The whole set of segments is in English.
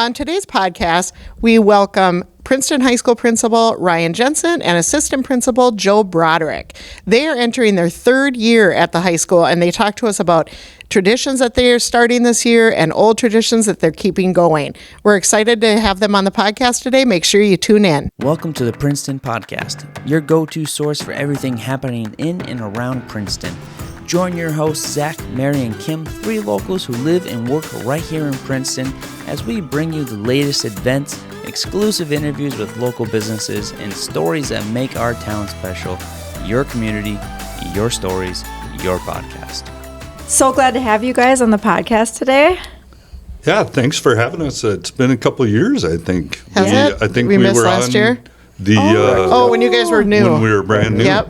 On today's podcast, we welcome Princeton High School Principal Ryan Jensen and Assistant Principal Joe Broderick. They are entering their third year at the high school, and they talk to us about traditions that they are starting this year and old traditions that they're keeping going. We're excited to have them on the podcast today. Make sure you tune in. Welcome to the Princeton Podcast, your go-to source for everything happening in and around Princeton. Join your hosts, Zach, Mary, and Kim, three locals who live and work right here in Princeton, as we bring you the latest events, exclusive interviews with local businesses, and stories that make our town special. Your community, your stories, your podcast. So glad to have you guys on the podcast today. Yeah, thanks for having us. It's been a couple of years, I think. Has it? I think we missed were last on year? When you guys were new. When we were brand new. Yep.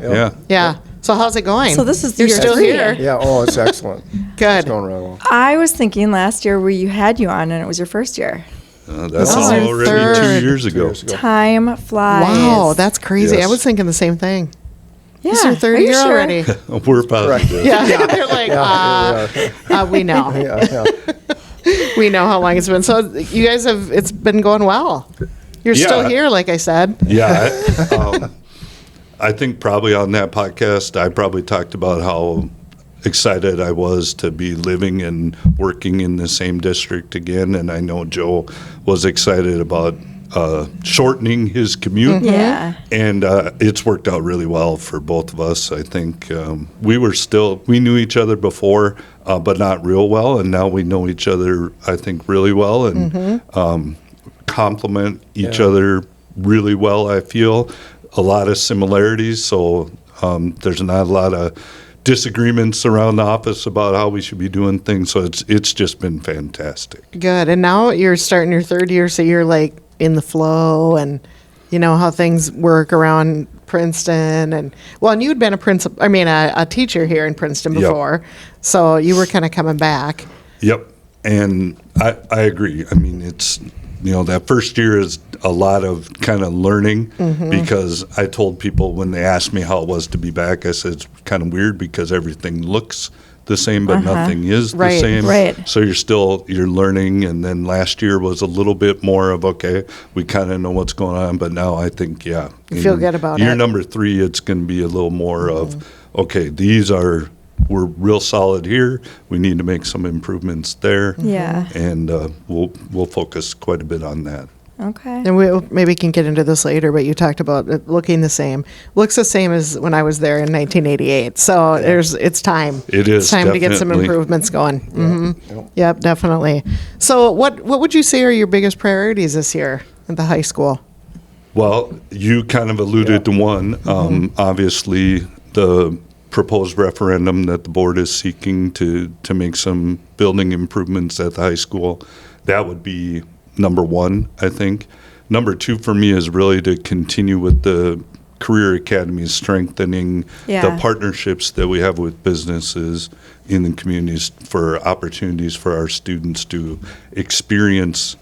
Yeah. So how's it going? So this is You're year still 3. here. Yeah, it's excellent. Good. It's going really well. I was thinking last year we had you on and it was your first year. That's Oh, already third. 2 years ago. Time flies. Wow, that's crazy. Yes. I was thinking the same thing. yeah. This is your third Are you year sure? already. We're positive. Yeah. They're like, we know. Yeah. We know how long it's been. So you guys it's been going well. You're still Yeah. here, like I said. Yeah. I think probably on that podcast, I probably talked about how excited I was to be living and working in the same district again. And I know Joe was excited about shortening his commute. Yeah. And it's worked out really well for both of us. I think we knew each other before, but not real well. And now we know each other, I think, really well and complement each other really well, I feel. A lot of similarities, so there's not a lot of disagreements around the office about how we should be doing things. So it's just been fantastic. Good. And now you're starting your third year, so you're like in the flow and you know how things work around Princeton. And you'd been a teacher here in Princeton Yep. before, so you were kind of coming back. Yep, and I agree. I mean, it's that first year is a lot of kind of learning because I told people when they asked me how it was to be back, I said it's kind of weird because everything looks the same, but nothing is the same. Right. So you're learning, and then last year was a little bit more of, okay, we kind of know what's going on, but now I think, You feel good about year it. number 3, it's going to be a little more of, okay, we're real solid here. We need to make some improvements there. Yeah. And we'll focus quite a bit on that. Okay. And we maybe can get into this later, but you talked about it looking the same. Looks the same as when I was there in 1988. So it's time. It is, It's time to get some definitely. improvements going. Yep, definitely. So what would you say are your biggest priorities this year at the high school? Well, you kind of alluded to one. Obviously, the proposed referendum that the board is seeking to make some building improvements at the high school. That would be number 1, I think. Number 2 for me is really to continue with the Career Academies, strengthening the partnerships that we have with businesses in the communities for opportunities for our students to experience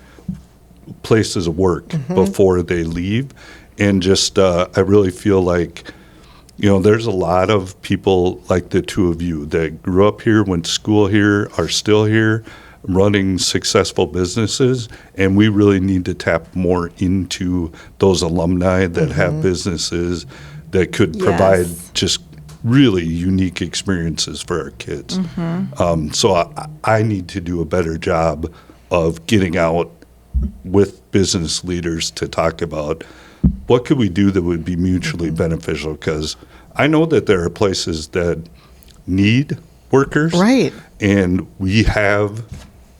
places of work before they leave. And just, I really feel like, there's a lot of people like the two of you that grew up here, went to school here, are still here, running successful businesses, and we really need to tap more into those alumni that have businesses that could provide just really unique experiences for our kids. So I need to do a better job of getting out with business leaders to talk about what could we do that would be mutually beneficial, because I know that there are places that need workers. Right. And we have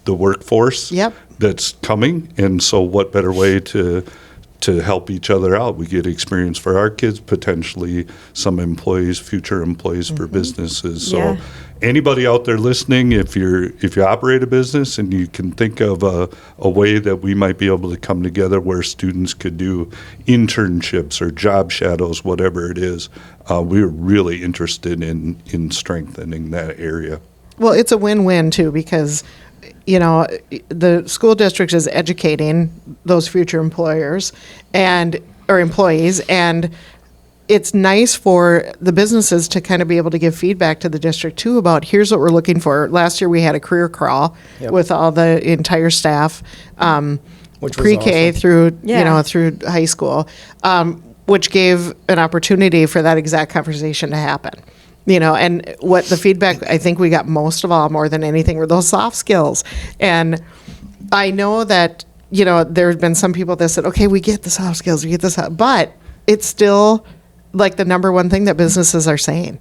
the workforce that's coming. And so what better way to help each other out? We get experience for our kids, potentially some employees, future employees for businesses. So anybody out there listening, if you operate a business and you can think of a way that we might be able to come together where students could do internships or job shadows, whatever it is, we're really interested in strengthening that area. Well, it's a win-win too, because the school district is educating those future employers or employees, and it's nice for the businesses to kind of be able to give feedback to the district too about here's what we're looking for. Last year we had a career crawl with all the entire staff. Which was pre-K awesome. through, Yeah. through high school, which gave an opportunity for that exact conversation to happen. And what the feedback I think we got most of all, more than anything, were those soft skills. And I know that, there have been some people that said, okay, we get the soft skills, but it's still like the number one thing that businesses are saying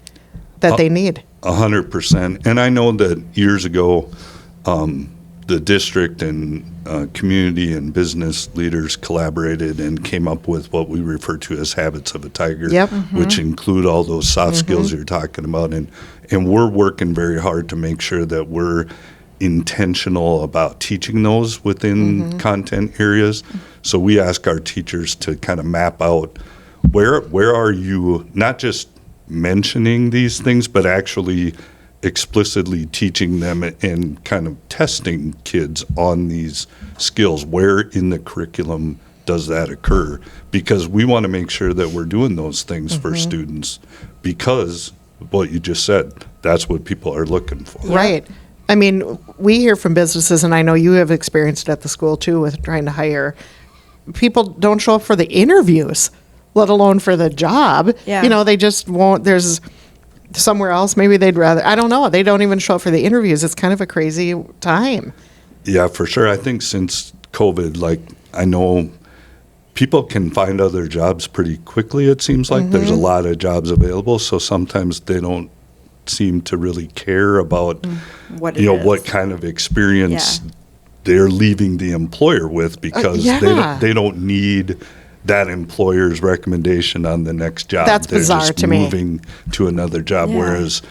that they need. 100%. And I know that years ago, the district and community and business leaders collaborated and came up with what we refer to as habits of a tiger, Yep. which include all those soft skills you're talking about. And we're working very hard to make sure that we're intentional about teaching those within content areas. So we ask our teachers to kind of map out where are you not just mentioning these things, but actually explicitly teaching them and kind of testing kids on these skills. Where in the curriculum does that occur? Because we want to make sure that we're doing those things for students, because what you just said, that's what people are looking for. Right. I mean, we hear from businesses, and I know you have experienced it at the school too with trying to hire. People don't show up for the interviews, let alone for the job. Yeah. They just won't. There's somewhere else, maybe they'd rather, I don't know. They don't even show up for the interviews. It's kind of a crazy time. Yeah, for sure. I think since COVID, I know people can find other jobs pretty quickly, it seems like. There's a lot of jobs available, so sometimes they don't seem to really care about, What it is. what kind of experience they're leaving the employer with, because they don't need that employer's recommendation on the next job. That's They're bizarre just to me. moving to another job. Yeah. Whereas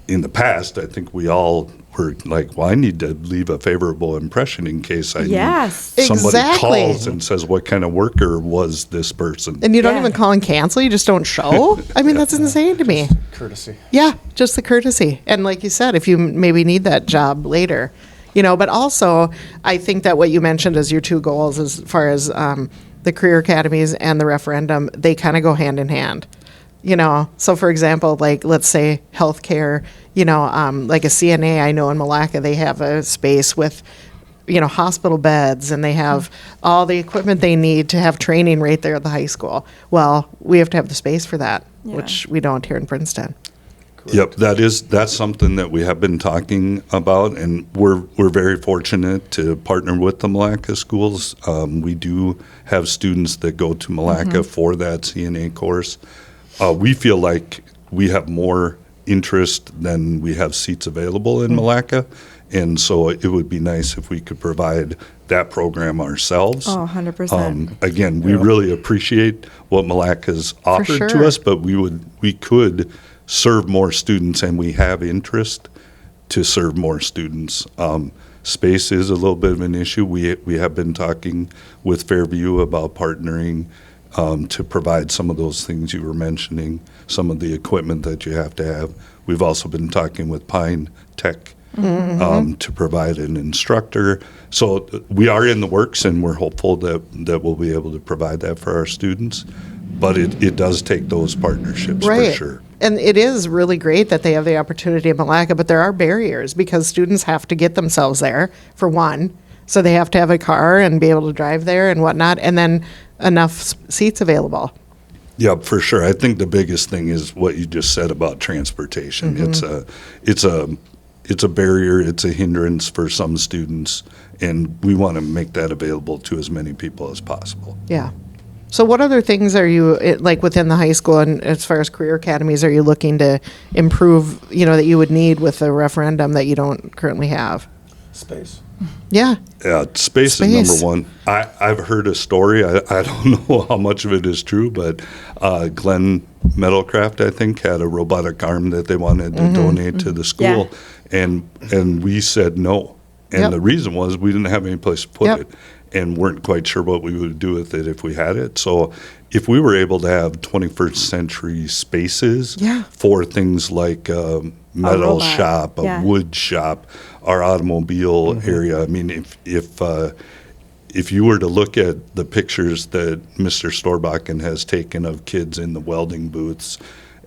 in the past, I think we all were like, well, I need to leave a favorable impression in case Yes. somebody Exactly. calls and says, what kind of worker was this person? And you don't Yeah. even call and cancel. You just don't show. I mean, that's insane to me. Courtesy. Yeah, just the courtesy. And like you said, if you maybe need that job later, but also I think that what you mentioned as your two goals as far as the Career Academies and the referendum, they kind of go hand in hand. So for example, like let's say healthcare, like a CNA, I know in Malacca, they have a space with, hospital beds, and they have all the equipment they need to have training right there at the high school. Well, we have to have the space for that, Yeah. which we don't here in Princeton. Yep, that's something that we have been talking about, and we're very fortunate to partner with the Malacca schools. We do have students that go to Malacca for that CNA course. We feel like we have more interest than we have seats available in Malacca, and so it would be nice if we could provide that program ourselves. Oh, 100%. Again, we really appreciate what Malacca's offered sure. to us, but we could serve more students, and we have interest to serve more students. Space is a little bit of an issue. We have been talking with Fairview about partnering to provide some of those things you were mentioning, some of the equipment that you have to have. We've also been talking with Pine Tech to provide an instructor. So we are in the works, and we're hopeful that we'll be able to provide that for our students. But it does take those partnerships for sure. And it is really great that they have the opportunity in Malacca, but there are barriers because students have to get themselves there, for one. So they have to have a car and be able to drive there and whatnot, and then enough seats available. Yeah, for sure. I think the biggest thing is what you just said about transportation. It's a barrier, it's a hindrance for some students, and we want to make that available to as many people as possible. Yeah. So what other things are you, like within the high school and as far as career academies, are you looking to improve, that you would need with the referendum that you don't currently have? Space. Yeah. Yeah, space is number one. I've heard a story. I don't know how much of it is true, but Glenn Metalcraft, I think, had a robotic arm that they wanted to donate to the school, and we said no. And the reason was we didn't have any place to put it, and weren't quite sure what we would do with it if we had it. So if we were able to have 21st century spaces for things like metal shop, a wood shop, our automobile area. I mean, if you were to look at the pictures that Mr. Storbakken has taken of kids in the welding booths,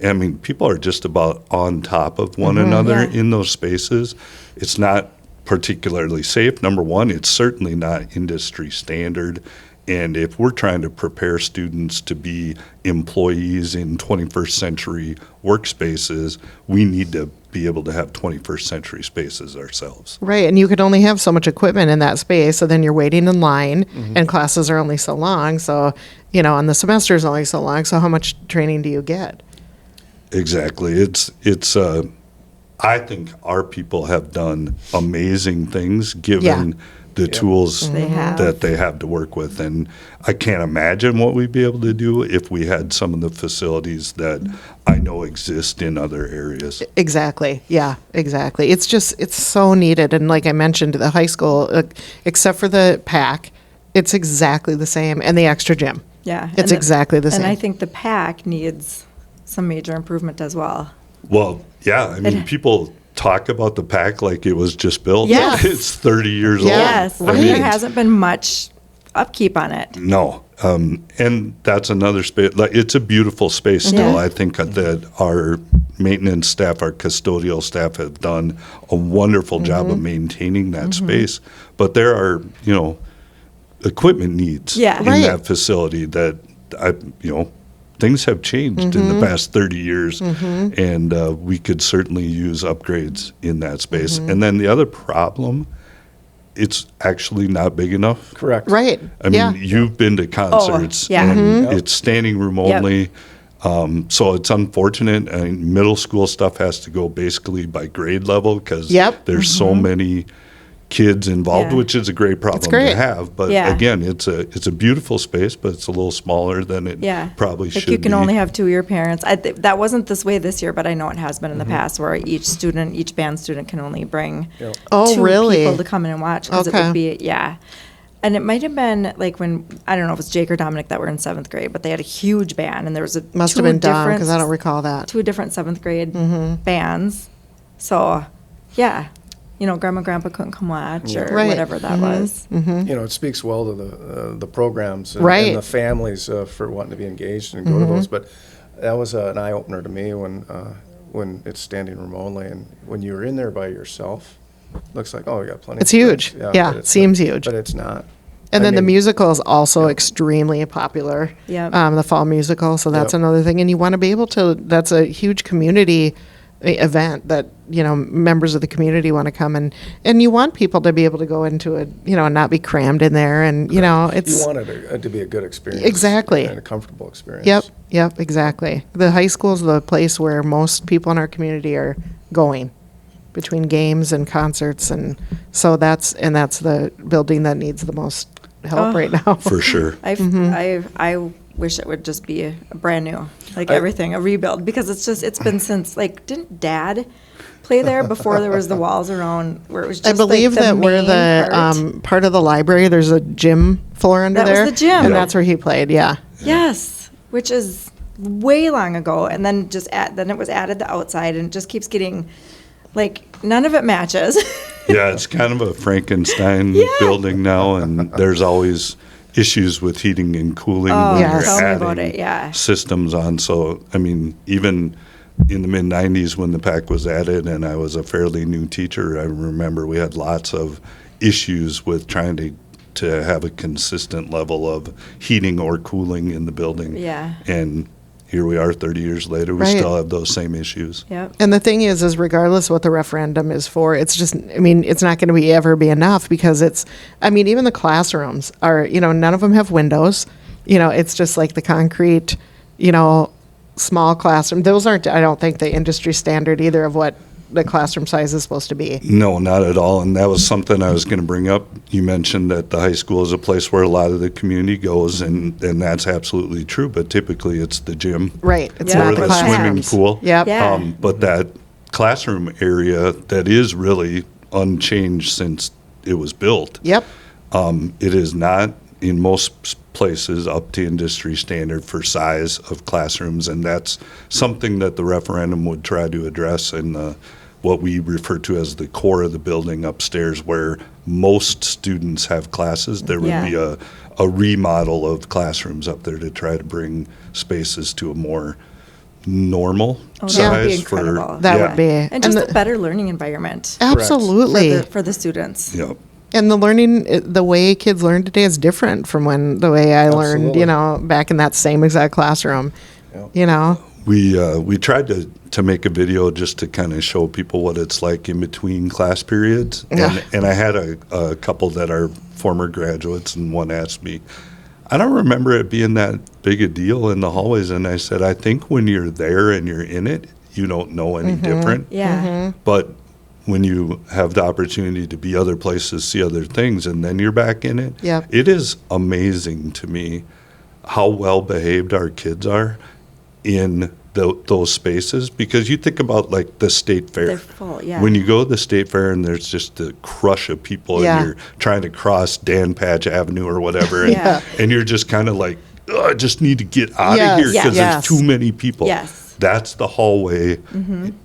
I mean, people are just about on top of one another in those spaces. It's not particularly safe. Number one, it's certainly not industry standard. And if we're trying to prepare students to be employees in 21st century workspaces, we need to be able to have 21st century spaces ourselves. Right, and you could only have so much equipment in that space, so then you're waiting in line, and classes are only so long, so, and the semester is only so long, so how much training do you get? Exactly. I think our people have done amazing things given the tools that they have to work with. And I can't imagine what we'd be able to do if we had some of the facilities that I know exist in other areas. Exactly. Yeah, exactly. It's so needed. And like I mentioned, the high school, except for the PAC, it's exactly the same. And the extra gym. Yeah. It's exactly the same. And I think the PAC needs some major improvement as well. Well, yeah. I mean, people talk about the PAC like it was just built. Yes. It's 30 years old. Yes. Right. There hasn't been much upkeep on it. No. And that's another space. It's a beautiful space still. Yeah. I think that our maintenance staff, our custodial staff have done a wonderful job of maintaining that space. But there are, equipment needs in that facility that, things have changed in the past 30 years, and we could certainly use upgrades in that space. And then the other problem, it's actually not big enough. Correct. Right. I mean, you've been to concerts, yeah. and it's standing room only. So it's unfortunate. I mean, middle school stuff has to go basically by grade level because there's so many kids involved, which is a great problem to have. But again, it's a beautiful space, but it's a little smaller than it probably should be. You can only have 2 of your parents. That wasn't this way this year, but I know it has been in the past, where each band student can only bring 2 people to come in and watch. Because it would be, And it might have been like when, I don't know if it's Jake or Dominic that were in 7th grade, but they had a huge band, and there was Must have been Dom, because I don't recall that. 2 different 7th grade bands. So, Grandma and Grandpa couldn't come watch or whatever that was. It speaks well to the programs and the families for wanting to be engaged and go to those. But that was an eye opener to me when it's standing room only, and when you're in there by yourself, looks like we got plenty. It's of huge. space. It seems huge, but it's not. And then the musical is also extremely popular. The fall musical, so that's another thing. And you want to be able to. That's a huge community event that members of the community want to come, and you want people to be able to go into it, and not be crammed in there, and it's, you want it to be a good experience, exactly, and a comfortable experience. Yep, exactly. The high school is the place where most people in our community are going between games and concerts, and so that's the building that needs the most help right now. For sure. I wish it would just be a brand new, everything, a rebuild, because it's been since, didn't Dad play there before there was the walls around where it was just I believe the that where the part of the library, there's a gym floor under there. That was the gym. And that's where he played, Yes, which is way long ago, and then then it was added the outside, and it just keeps getting, none of it matches. It's kind of a Frankenstein building now, and there's always issues with heating and cooling when you're adding systems on. So, I mean, even in the mid-'90s when the PAC was added and I was a fairly new teacher, I remember we had lots of issues with trying to have a consistent level of heating or cooling in the building. And here we are 30 years later, we still have those same issues. And the thing is regardless of what the referendum is for, it's just, it's not going to ever be enough, because even the classrooms are, none of them have windows. It's just like the concrete, small classroom. Those aren't, I don't think, the industry standard either of what the classroom size is supposed to be. No, not at all. And that was something I was going to bring up. You mentioned that the high school is a place where a lot of the community goes, and that's absolutely true. But typically it's the gym. Right. It's or not the swimming pool. But that classroom area that is really unchanged since it was built. It is not, in most places, up to industry standard for size of classrooms, and that's something that the referendum would try to address in what we refer to as the core of the building upstairs, where most students have classes. There would be a remodel of classrooms up there to try to bring spaces to a more normal that size would be incredible. That would be. And just a better learning environment. Absolutely. For the students. Yep. And the way kids learn today is different from the way I learned, back in that same exact classroom, We tried to make a video just to kind of show people what it's like in between class periods. And I had a couple that are former graduates, and one asked me, I don't remember it being that big a deal in the hallways. And I said, I think when you're there and you're in it, you don't know any different. Yeah. Mm-hmm. But when you have the opportunity to be other places, see other things, and then you're back in it, it is amazing to me how well behaved our kids are in those spaces. Because you think about like the state fair. They're full, When you go to the state fair and there's just a crush of people and you're trying to cross Dan Patch Avenue or whatever, and you're just kind of like, I just need to get out of here because there's too many people. Yes. That's the hallway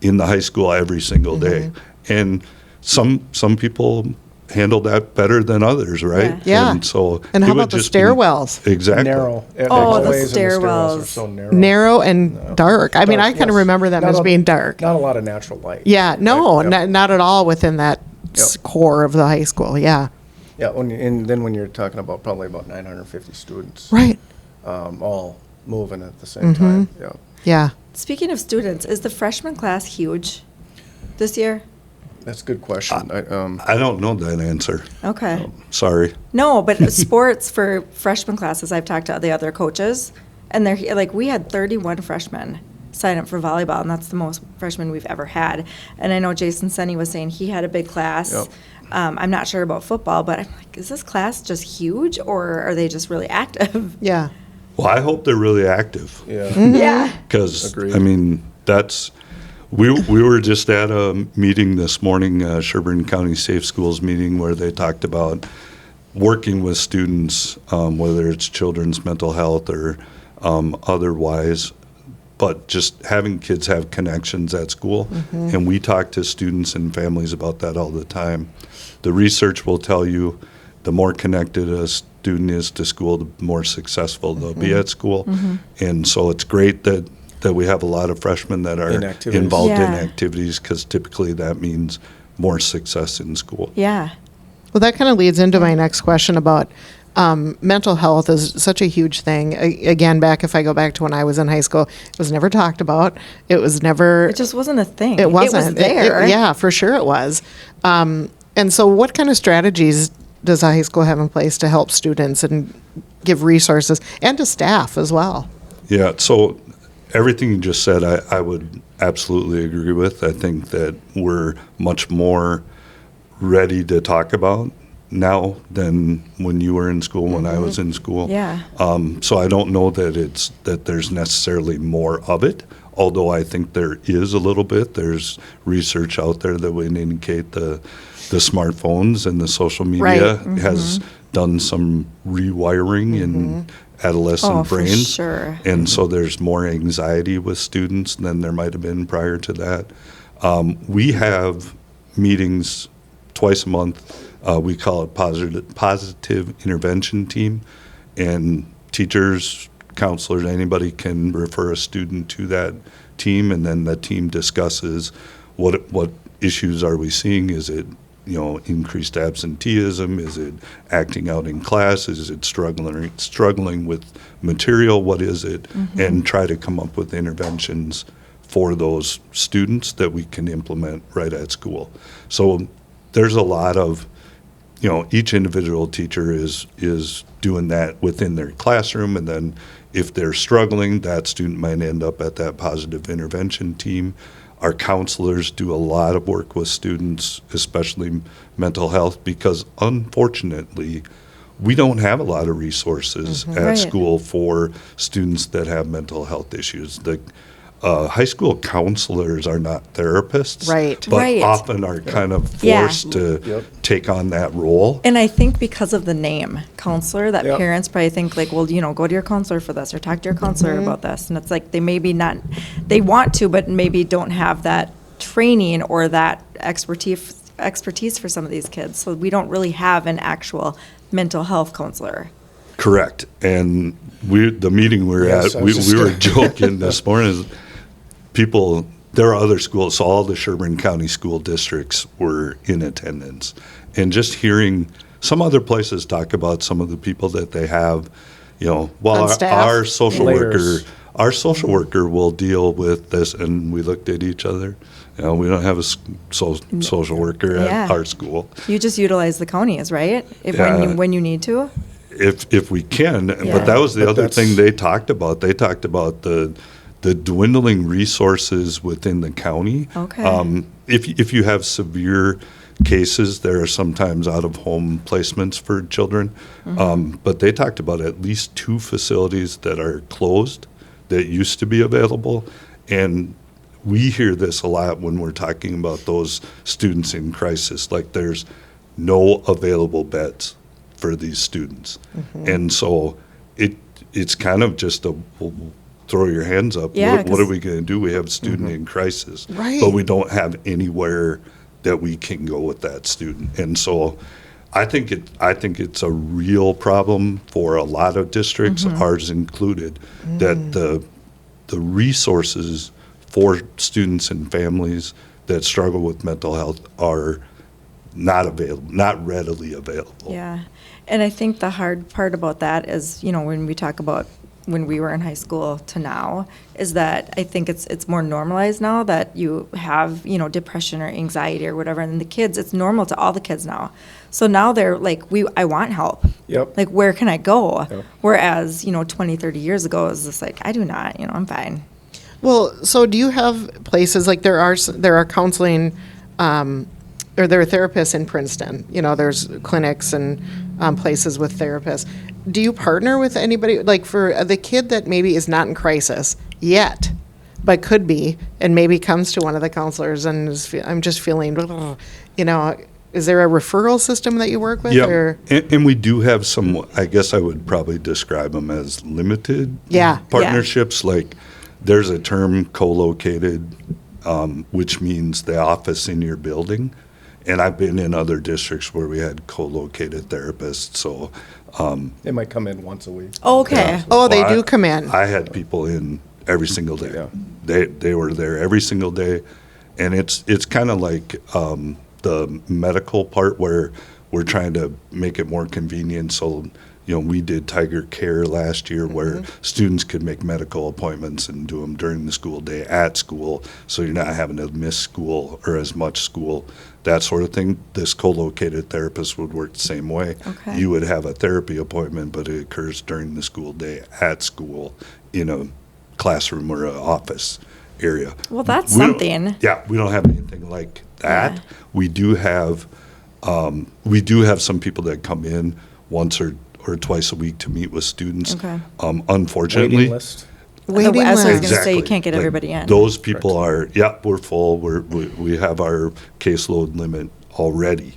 in the high school every single day. And some people handle that better than others, right? Yeah. And so and how about the stairwells? Exactly. Narrow. The stairwells are so narrow. Narrow and dark. I mean, I kind of remember them as being dark. Not a lot of natural light. Yeah, no, not at all within that core of the high school. Yeah. Yeah, and then when you're talking about probably about 950 students. Right. All moving at the same time. Yeah. Yeah. Speaking of students, is the freshman class huge this year? That's a good question. I don't know that answer. Okay. Sorry. No, but sports for freshman classes, I've talked to the other coaches, and they're like, we had 31 freshmen sign up for volleyball, and that's the most freshmen we've ever had. And I know Jason Senny was saying he had a big class. Yep. I'm not sure about football, but I'm like, is this class just huge, or are they just really active? Yeah. Well, I hope they're really active. Yeah. Yeah. Because, Agreed. I mean, we were just at a meeting this morning, Sherburne County Safe Schools meeting, where they talked about working with students, whether it's children's mental health or otherwise, but just having kids have connections at school. And we talk to students and families about that all the time. The research will tell you the more connected a student is to school, the more successful they'll be at school. And so it's great that we have a lot of freshmen that are involved in activities, because typically that means more success in school. Yeah. Well, that kind of leads into my next question about mental health is such a huge thing. Again, if I go back to when I was in high school, it was never talked about. It just wasn't a thing. It wasn't. It was there. Yeah, for sure it was. And so what kind of strategies does a high school have in place to help students and give resources, and to staff as well? Yeah, so everything you just said, I would absolutely agree with. I think that we're much more ready to talk about now than when you were in school, when I was in school. Yeah. So I don't know that there's necessarily more of it, although I think there is a little bit. There's research out there that would indicate the smartphones and the social media has done some rewiring in adolescent brains. For sure. And so there's more anxiety with students than there might have been prior to that. We have meetings twice a month. We call it positive intervention team, and teachers, counselors, anybody can refer a student to that team, and then the team discusses what issues are we seeing. Is it increased absenteeism? Is it acting out in class? Is it struggling with material? What is it? And try to come up with interventions for those students that we can implement right at school. So there's a lot of, each individual teacher is doing that within their classroom, and then if they're struggling, that student might end up at that positive intervention team. Our counselors do a lot of work with students, especially mental health, because unfortunately, we don't have a lot of resources at school for students that have mental health issues. The high school counselors are not therapists, but often are kind of forced to take on that role. And I think because of the name counselor, that parents probably think like, well, go to your counselor for this, or talk to your counselor about this. And it's like they want to, but maybe don't have that training or that expertise for some of these kids. So we don't really have an actual mental health counselor. Correct. And the meeting we were at, we were joking this morning. people, there are other schools, so all the Sherburne County school districts were in attendance. And just hearing some other places talk about some of the people that they have, well, our social worker will deal with this, and we looked at each other. We don't have a social worker at our school. You just utilize the counties, right? When you need to? If we can. Yeah. But that was the other thing they talked about. They talked about the dwindling resources within the county. Okay. If you have severe cases, there are sometimes out-of-home placements for children. Mm-hmm. But they talked about at least 2 facilities that are closed that used to be available. And we hear this a lot when we're talking about those students in crisis, like there's no available beds for these students. Mm-hmm. And so it's kind of just throw your hands up. Yeah, what are we going to do? We have a student in crisis, right, but we don't have anywhere that we can go with that student. And so I think it's a real problem for a lot of districts, ours included, that the resources for students and families that struggle with mental health are not readily available. Yeah. And I think the hard part about that is, when we talk about when we were in high school to now, is that I think it's more normalized now that you have, depression or anxiety or whatever. And the kids, it's normal to all the kids now. So now they're like, I want help. Yep. Like, where can I go? Yep. Whereas, 20, 30 years ago, it was just like, I do not, I'm fine. Well, so do you have places like there are counseling, or there are therapists in Princeton? There's clinics and places with therapists. Do you partner with anybody, like for the kid that maybe is not in crisis yet, but could be, and maybe comes to one of the counselors and I'm just feeling, is there a referral system that you work with? Yeah, or? And we do have some, I guess I would probably describe them as limited partnerships. Like there's a term co-located, which means the office in your building. And I've been in other districts where we had co-located therapists, so. They might come in once a week. Okay. Yeah. Oh, they do come in. I had people in every single day. Yeah. They were there every single day. And it's kind of like the medical part where we're trying to make it more convenient. So, we did Tiger Care last year where students could make medical appointments and do them during the school day at school, so you're not having to miss school or as much school, that sort of thing. This co-located therapist would work the same way. Okay. You would have a therapy appointment, but it occurs during the school day at school in a classroom or an office area. Well, that's something. We don't have anything like that. Yeah. We do have some people that come in once or twice a week to meet with students. Okay. Unfortunately, Waiting list. Waiting As I was list. going to say, you can't get everybody in. Those people are, we're full. We have our caseload limit already.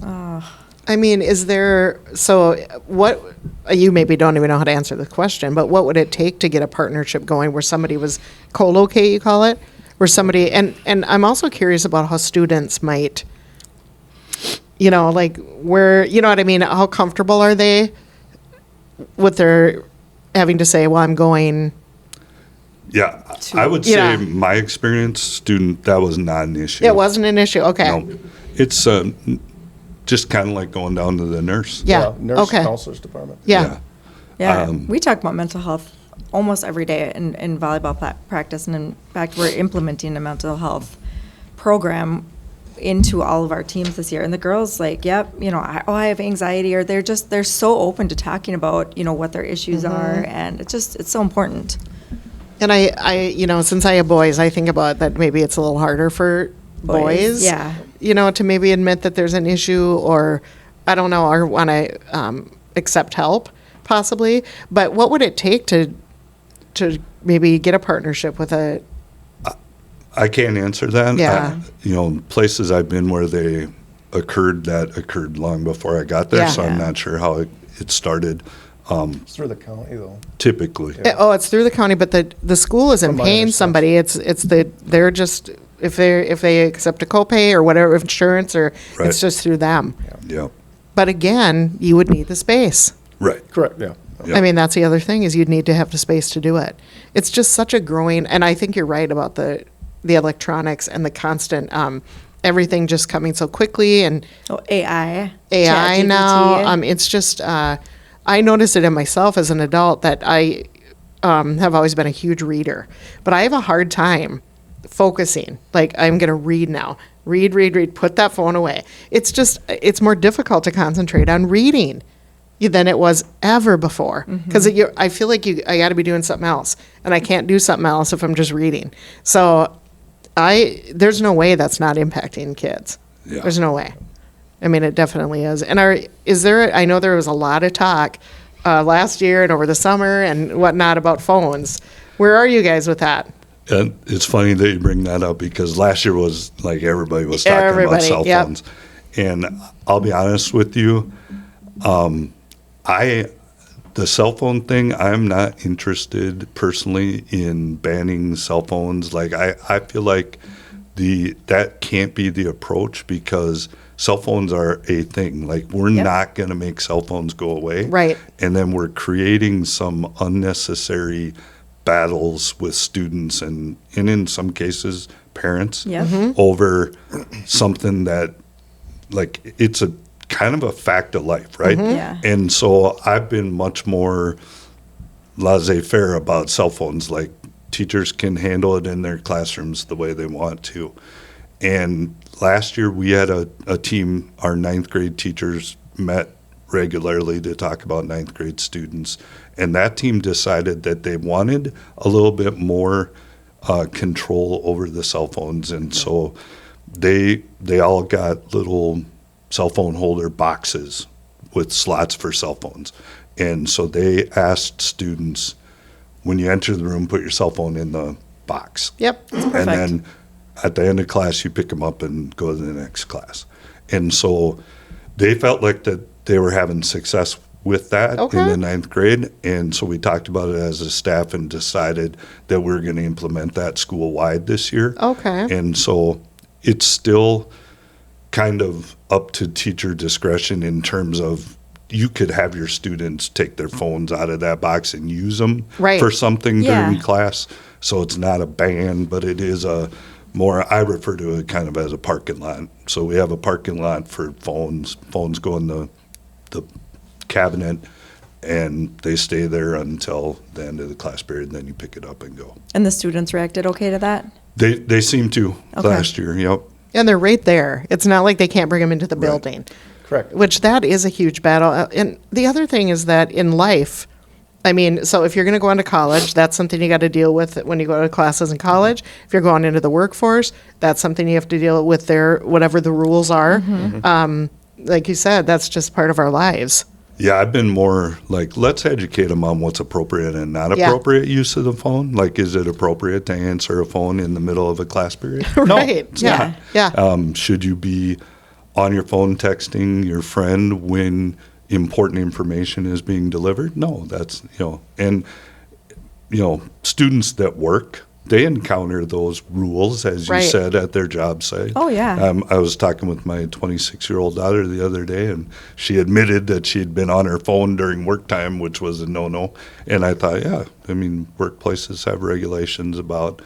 I mean, is there, so what, you maybe don't even know how to answer the question, but what would it take to get a partnership going where somebody was co-locate, you call it? Where somebody, and I'm also curious about how students might, like where, you know what I mean? How comfortable are they with their having to say, well, I'm going. Yeah, I would say my experience, student, that was not an issue. It wasn't an issue, okay. No, it's just kind of like going down to the nurse. Yeah, Nurse okay. counselor's department. Yeah. Yeah, we talk about mental health almost every day in volleyball practice, and in fact, we're implementing a mental health program into all of our teams this year. And the girls like, I have anxiety, or they're so open to talking about, what their issues are, and it's so important. And I since I have boys, I think about that maybe it's a little harder for boys. Yeah. To maybe admit that there's an issue, or I don't know, or want to accept help possibly. But what would it take to maybe get a partnership with a? I can't answer that. Yeah. Places I've been where they occurred long before I got there, Yeah. so I'm not sure how it started. It's through the county, though. Typically. It's through the county, but the school isn't From my paying somebody. They're just if they accept a copay or whatever insurance, or Right. it's just through them. Yeah. But again, you would need the space. Right. Correct, yeah. I mean, that's the other thing is you'd need to have the space to do it. It's just such a growing, and I think you're right about the electronics and the constant, everything just coming so quickly and AI now. It's just, I noticed it in myself as an adult that I have always been a huge reader, but I have a hard time focusing. Like, I'm going to read now. Read, put that phone away. It's just, it's more difficult to concentrate on reading than it was ever before. Because I feel like I got to be doing something else, and I can't do something else if I'm just reading. So there's no way that's not impacting kids. Yeah. There's no way. I mean, it definitely is. And I know there was a lot of talk last year and over the summer and whatnot about phones. Where are you guys with that? And it's funny that you bring that up because last year was like everybody was talking about cell phones. And I'll be honest with you, the cell phone thing, I'm not interested personally in banning cell phones. Like I feel like that can't be the approach because cell phones are a thing. Like we're not going to make cell phones go away. Right. And then we're creating some unnecessary battles with students and in some cases parents over something that like it's a kind of a fact of life, right? Yeah. And so I've been much more laissez-faire about cell phones. Like teachers can handle it in their classrooms the way they want to. And last year we had a team, our ninth grade teachers met regularly to talk about ninth grade students. And that team decided that they wanted a little bit more control over the cell phones. And so they all got little cell phone holder boxes with slots for cell phones. And so they asked students, when you enter the room, put your cell phone in the box. Yep. That's perfect. And then at the end of class, you pick them up and go to the next class. And so they felt like that they were having success with that in the ninth grade. And so we talked about it as a staff and decided that we're going to implement that school-wide this year. Okay. And so it's still kind of up to teacher discretion in terms of you could have your students take their phones out of that box and use them for something during class. So it's not a ban, but it is I refer to it kind of as a parking lot. So we have a parking lot for phones. Phones go in the cabinet, and they stay there until the end of the class period, and then you pick it up and go. And the students reacted okay to that? They seem to last year, yep. And they're right there. It's not like they can't bring them into the building. Correct. Which that is a huge battle. And the other thing is that in life, I mean, so if you're going to go into college, that's something you got to deal with when you go to classes in college. If you're going into the workforce, that's something you have to deal with whatever the rules are. Like you said, that's just part of our lives. Yeah, I've been more like, let's educate them on what's appropriate and not appropriate use of the phone. Like, is it appropriate to answer a phone in the middle of a class period? Right. No, Yeah. Should you be on your phone texting your friend when important information is being delivered? No, that's, and, students that work, they encounter those rules, as you said, at their job site. Oh, yeah. I was talking with my 26-year-old daughter the other day, and she admitted that she had been on her phone during work time, which was a no-no. And I thought, workplaces have regulations about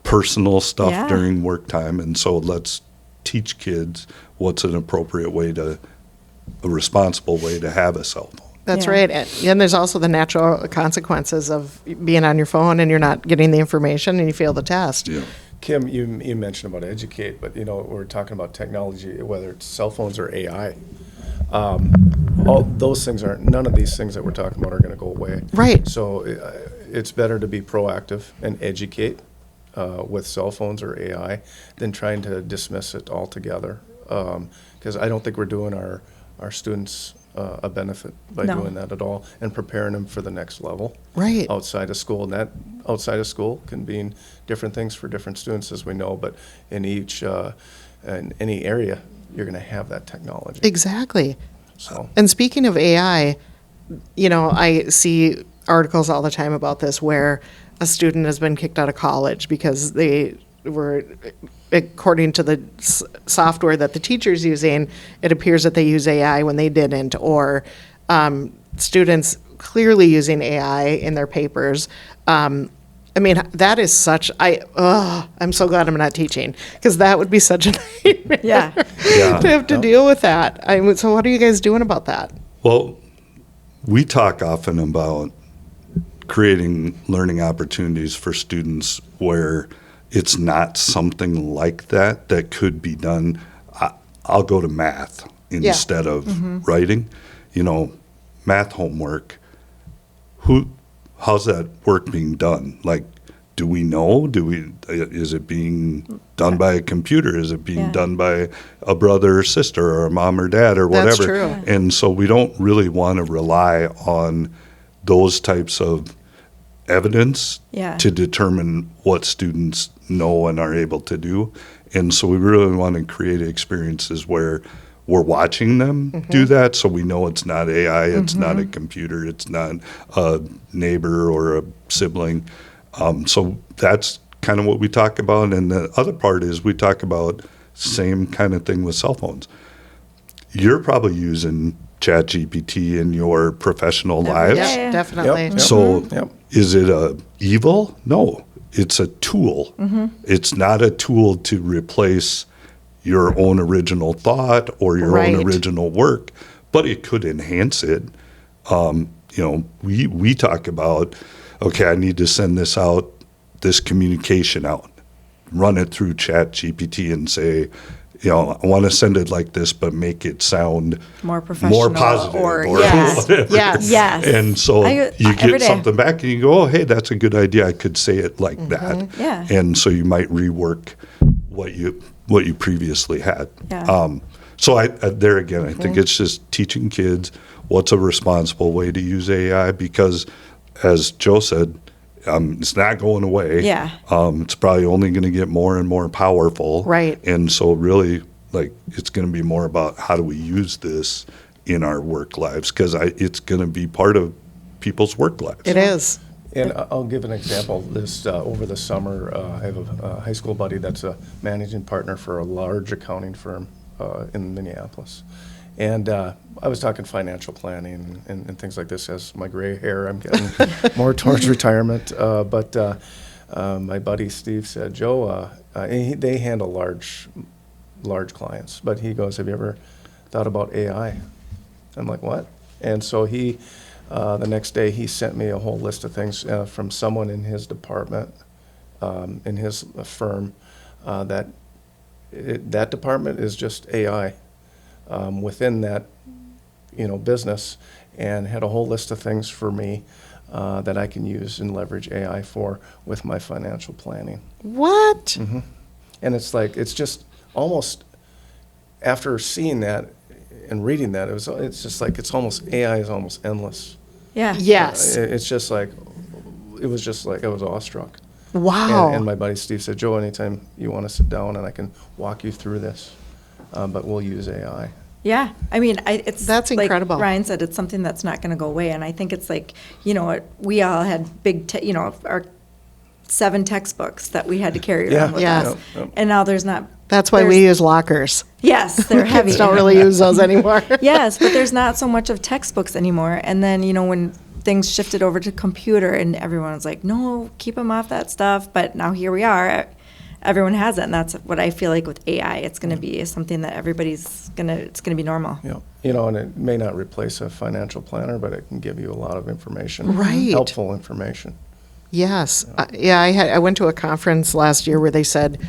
personal stuff during work time, and so let's teach kids what's an appropriate way a responsible way to have a cell phone. That's right. And there's also the natural consequences of being on your phone and you're not getting the information and you fail the test. Yeah. Kim, you mentioned about educate, but we're talking about technology, whether it's cell phones or AI. All those things none of these things that we're talking about are going to go away. Right. So it's better to be proactive and educate with cell phones or AI than trying to dismiss it altogether. Because I don't think we're doing our students a benefit by doing that at all and preparing them for the next level outside of school. And that outside of school can mean different things for different students, as we know, but in in any area, you're going to have that technology. Exactly. So. And speaking of AI, I see articles all the time about this where a student has been kicked out of college because they were, according to the software that the teacher's using, it appears that they use AI when they didn't, or students clearly using AI in their papers. I mean, that is such, I'm so glad I'm not teaching, because that would be such a nightmare to have to deal with that. So what are you guys doing about that? Well, we talk often about creating learning opportunities for students where it's not something like that could be done. I'll go to math instead of writing. Math homework. How's that work being done? Like, do we know? Is it being done by a computer? Is it being done by a brother or sister or a mom or dad or whatever? That's true. And so we don't really want to rely on those types of evidence to determine what students know and are able to do. And so we really want to create experiences where we're watching them do that, so we know it's not AI, it's not a computer, it's not a neighbor or a sibling. So that's kind of what we talk about. And the other part is we talk about same kind of thing with cell phones. You're probably using ChatGPT in your professional lives. Yeah, definitely. Yep. So is it a evil? No, it's a tool. It's not a tool to replace your own original thought or your own original work, but it could enhance it. We talk about, okay, I need to send this communication out, run it through ChatGPT and say, I want to send it like this, but make it sound more professional, more positive, or whatever. Yes. And so you get something back and you go, oh, hey, that's a good idea. I could say it like that. Yeah. And so you might rework what you previously had. Yeah. So I think it's just teaching kids what's a responsible way to use AI, because as Joe said, it's not going away. Yeah. It's probably only going to get more and more powerful. Right. And so really, it's going to be more about how do we use this in our work lives, because it's going to be part of people's work lives. It is. And I'll give an example. This over the summer, I have a high school buddy that's a managing partner for a large accounting firm in Minneapolis. And I was talking financial planning and things like this. As my gray hair, I'm getting more towards retirement. But my buddy Steve said, Joe, they handle large clients. But he goes, have you ever thought about AI? I'm like, what? And so he, the next day, he sent me a whole list of things from someone in his department, in his firm, that department is just AI. Within that, business, and had a whole list of things for me that I can use and leverage AI for with my financial planning. What? And it's just almost, after seeing that and reading that, it's just like AI is almost endless. Yeah. Yes. It's just like, it was just like I was awestruck. Wow. And my buddy Steve said, Joe, anytime you want to sit down and I can walk you through this. But we'll use AI. Yeah, I mean, that's incredible. Like Ryan said, it's something that's not going to go away, and I think it's like, we all had big, our 7 textbooks that we had to carry around with us, and now there's not. That's why we use lockers. Yes, they're heavy. Kids don't really use those anymore. Yes, but there's not so much of textbooks anymore, and then when things shifted over to computer, and everyone was like, no, keep them off that stuff, but now here we are. Everyone has it, and that's what I feel like with AI. It's going to be something that it's going to be normal. Yeah, and it may not replace a financial planner, but it can give you a lot of information. Right. Helpful information. Yes. I went to a conference last year where they said,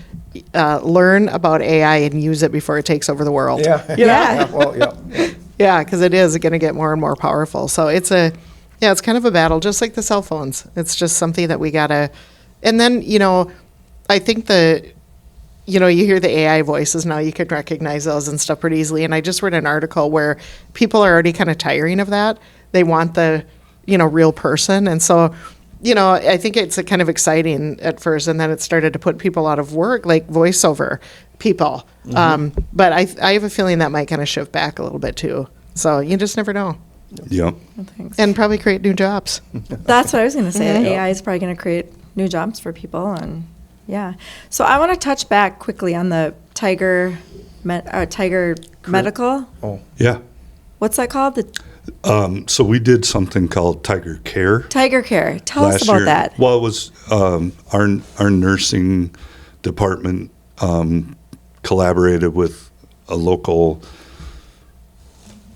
learn about AI and use it before it takes over the world. Yeah, because it is going to get more and more powerful. So it's kind of a battle, just like the cell phones. It's just something that we got to, and then, I think you hear the AI voices now, you can recognize those and stuff pretty easily. And I just read an article where people are already kind of tiring of that. They want the, real person. And so, I think it's kind of exciting at first, and then it started to put people out of work, like voiceover people. But I have a feeling that might kind of shift back a little bit too. So you just never know. Yeah. And probably create new jobs. That's what I was going to say. AI is probably going to create new jobs for people, and so I want to touch back quickly on the Tiger Medical. Oh. Yeah. What's that called? So we did something called Tiger Care. Tiger Care. Tell us about year. that. Well, it was our nursing department collaborated with a local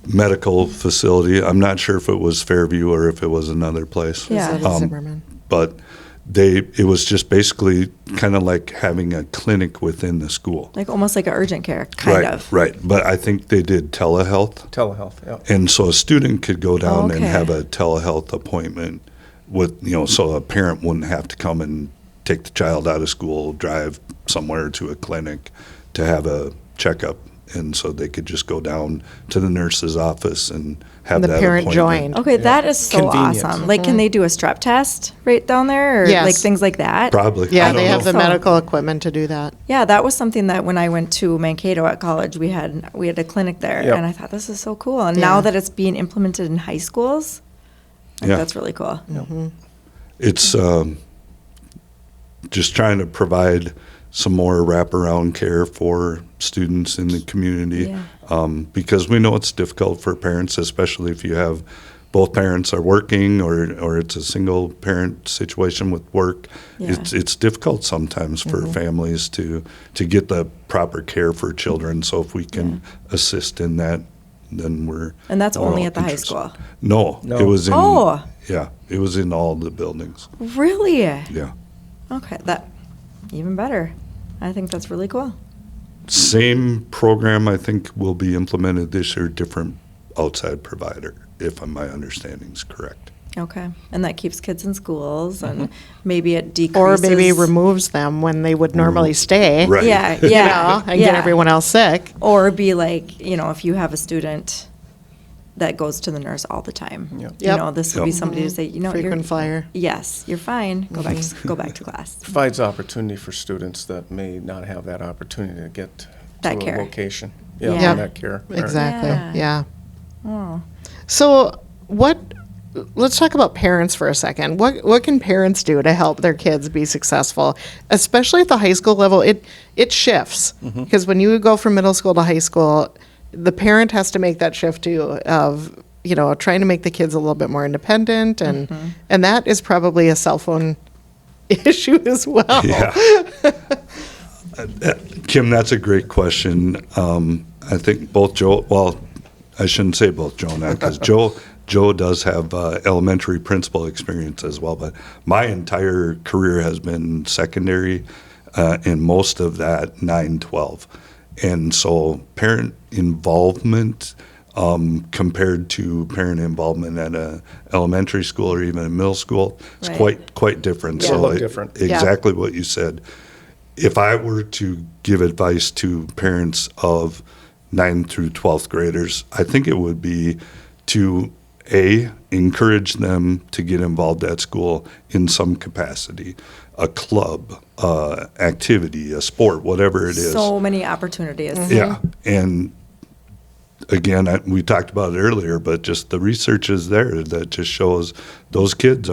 medical facility. I'm not sure if it was Fairview or if it was another place. Yeah. Zimmerman. But it was just basically kind of like having a clinic within the school. Like almost like an urgent care, kind of. Right. But I think they did telehealth. Telehealth, yeah. And so a student could go down and Okay. have a telehealth appointment with, so a parent wouldn't have to come and take the child out of school, drive somewhere to a clinic to have a checkup. And so they could just go down to the nurse's office and have The that parent appointment. joined. Okay, that is so Convenient. awesome. Like, can they do a strep test right down there, or Yes. like things like that? Probably. Yeah, I don't they have know. the medical equipment to do that. Yeah, that was something that when I went to Mankato at college, we had a clinic there, Yep. and I thought this is so cool. And Yeah. now that it's being implemented in high schools, Yeah. that's really cool. It's just trying to provide some more wraparound care for students in the community, because we know it's difficult for parents, especially if you have both parents are working or it's a single parent situation with work. Yeah. It's difficult sometimes for families to get the proper care for children. So if we can assist in that, then we're And that's we're only all at the high interested. school. No, No. it was in Oh. it was in all the buildings. Really? Yeah. Okay, that even better. I think that's really cool. Same program, I think, will be implemented this year, different outside provider, if my understanding is correct. Okay, and that keeps kids in schools, and maybe it Or decreases. maybe removes them when they would normally stay. Right. Yeah, You yeah, know, and get everyone else sick. Or be like, if you have a student that goes to the nurse all the time, Yep. Yep. this would be somebody to say, Frequent flyer. Yes, you're fine. Go back to class. Provides opportunity for students that may not have that opportunity to get That to care. a location. Yeah. Yep. That care. Exactly. Yeah. Yeah. Oh. So let's talk about parents for a second. What can parents do to help their kids be successful, especially at the high school level? It shifts because when you go from middle school to high school, the parent has to make that shift too of trying to make the kids a little bit more independent, and that is probably a cell phone issue as well. Yeah. Kim, that's a great question. I think both Joe, well, I shouldn't say both Joe and I, because Joe does have elementary principal experience as well, but my entire career has been secondary, and most of that 9-12. And so parent involvement compared to parent involvement at a elementary school or even a middle school is Right. quite different. Yeah. So Look different. Exactly what you said. If I were to give advice to parents of 9th through 12th graders, I think it would be to encourage them to get involved at school in some capacity, a club, activity, a sport, whatever it is. So many opportunities. Yeah, and again, we talked about it earlier, but just the research is there that just shows those kids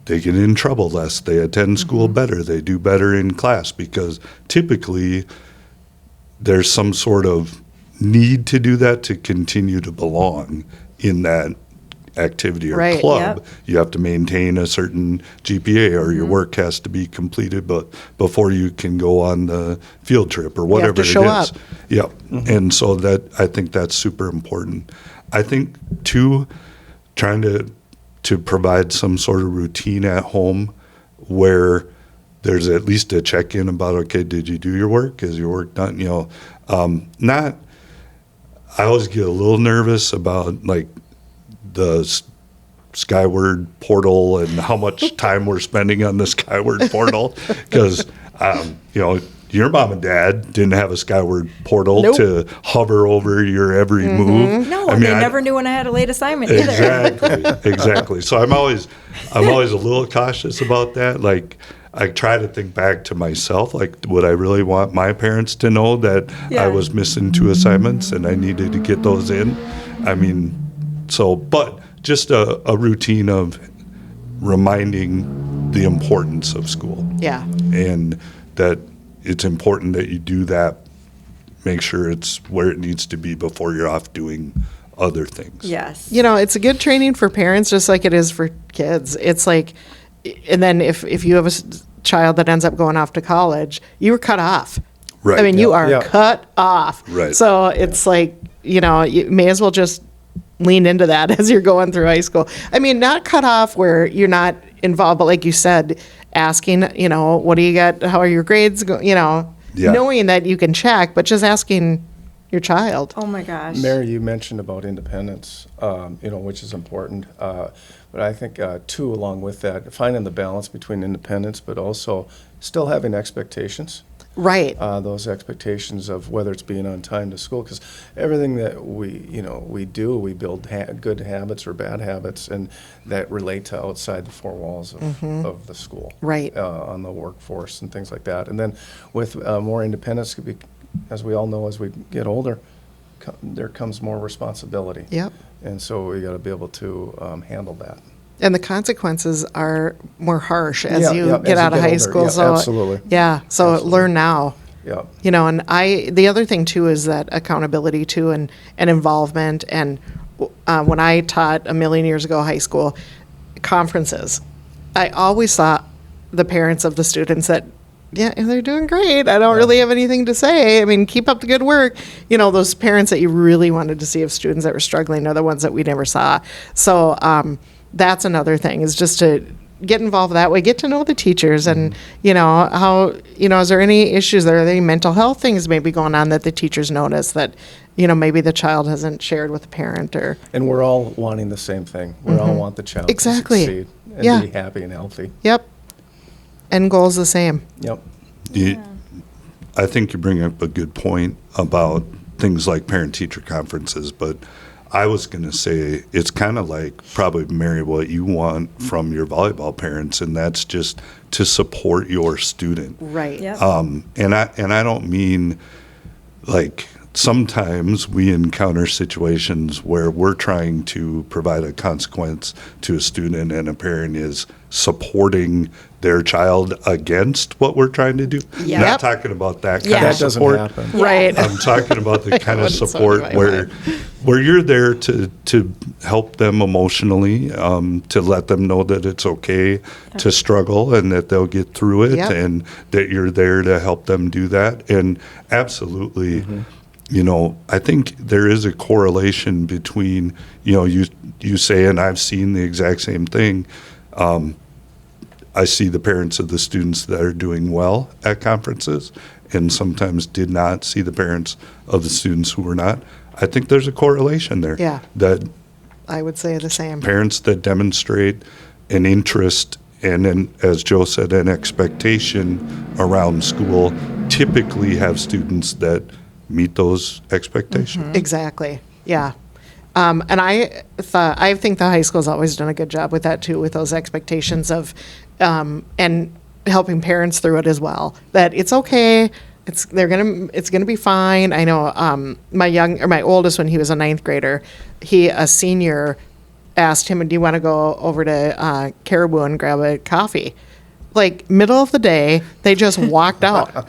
they get in trouble less, they attend school better, they do better in class, because typically there's some sort of need to do that to continue to belong in that activity or Right, club. yep. You have to maintain a certain GPA, or your work has to be completed but before you can go on the field trip or whatever to it show is. up. Yep. And so I think that's super important. I think too, trying to provide some sort of routine at home where there's at least a check-in about, okay, did you do your work? Is your work done? I always get a little nervous about like the Skyward portal and how much time we're spending on the Skyward portal, because your mom and dad didn't have a Skyward portal Nope. to hover over your every move. No, they never knew when I had a late assignment either. Exactly. So I'm always a little cautious about that. Like, I try to think back to myself, like, would I really want my parents to know that Yeah. I was missing 2 assignments and I needed to get those in? But just a routine of reminding the importance of school. Yeah. And that it's important that you do that, make sure it's where it needs to be before you're off doing other things. Yes. It's a good training for parents, just like it is for kids. It's like, and then if you have a child that ends up going off to college, you were cut off. Right. I mean, you are cut off. Right. So it's like, you may as well just lean into that as you're going through high school. I mean, not cut off where you're not involved, but like you said, asking, what do you got? How are your grades? Knowing that you can check, but just asking your child. Oh my gosh. Mary, you mentioned about independence, which is important. But I think, too, along with that, finding the balance between independence, but also still having expectations. Right. Those expectations of whether it's being on time to school, because everything that we do, we build good habits or bad habits, and that relate to outside the four walls of the school. Right. On the workforce and things like that. And then with more independence, as we all know, as we get older, there comes more responsibility. Yep. And so we got to be able to handle that. And the consequences are more harsh as you get as out of high older. school. Yeah, so absolutely. Yeah. So Absolutely. Learn now. Yeah. And the other thing too is that accountability too, and involvement. And when I taught a million years ago high school conferences, I always thought the parents of the students that, they're doing great. I don't really have anything to say. I mean, keep up the good work. Those parents that you really wanted to see of students that were struggling are the ones that we never saw. So that's another thing, is just to get involved that way, get to know the teachers, and how is there any issues? Are there any mental health things maybe going on that the teachers notice that maybe the child hasn't shared with the parent? Or And we're all wanting the same thing. We all want the child to succeed and be happy and healthy. Yep. End goal's the same. Yep. I think you bring up a good point about things like parent-teacher conferences, but I was going to say it's kind of like probably, Mary, what you want from your volleyball parents, and that's just to support your student. Right. Yep. And I don't mean like sometimes we encounter situations where we're trying to provide a consequence to a student and a parent is supporting their child against what we're trying to do. Yep. Not talking about that kind That of doesn't support. happen. Right. I'm talking about the kind of wouldn't support sound right. where you're there to help them emotionally, to let them know that it's okay to struggle and that they'll get through it, Yep. and that you're there to help them do that. And absolutely, I think there is a correlation between, you say, and I've seen the exact same thing. I see the parents of the students that are doing well at conferences and sometimes did not see the parents of the students who were not. I think there's a correlation there. Yeah. That I would say the same. parents that demonstrate an interest and, then, as Joe said, an expectation around school typically have students that meet those expectations. Exactly. Yeah. And I think the high school's always done a good job with that too, with those expectations of, and helping parents through it as well. That it's okay. It's gonna be fine. I know my oldest, when he was a ninth grader, a senior asked him, "Do you want to go over to Caribou and grab a coffee?" Like middle of the day, they just walked out.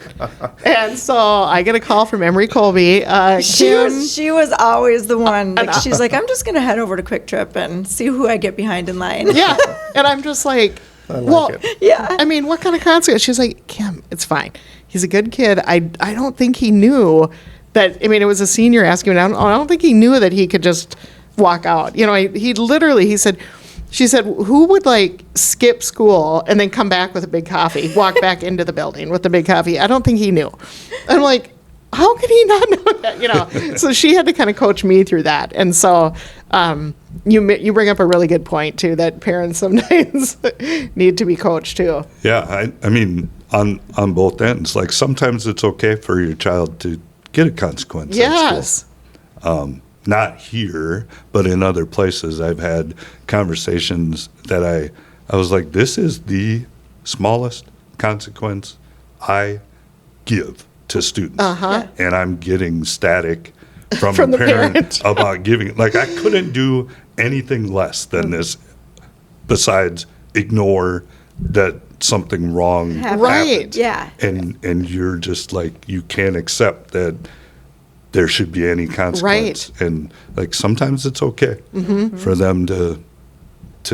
And so I get a call from Emery Colby. She was always the one. Like, she's like, I'm just going to head over to Quick Trip and see who I get behind in line. Yeah. And I'm just like, it. Yeah. I mean, what kind of consequence? She's like, Kim, it's fine. He's a good kid. I don't think he knew that. I mean, it was a senior asking him. I don't think he knew that he could just walk out. He said, she said, who would skip school and then come back with a big coffee, walk back into the building with the big coffee? I don't think he knew. I'm like, how could he not know that? So she had to kind of coach me through that. And so you bring up a really good point too, that parents sometimes need to be coached too. Yeah, I mean, on both ends. Like sometimes it's okay for your child to get a consequence. Yes. At school. Not here, but in other places. I've had conversations that I was like, this is the smallest consequence I give to students. Uh-huh. And I'm getting static from the a parent parent. about giving. Like I couldn't do anything less than this besides ignore that something wrong Happened. Right. happened. Yeah. And you're just like, you can't accept that there should be any consequence. Right. And like sometimes it's okay for them to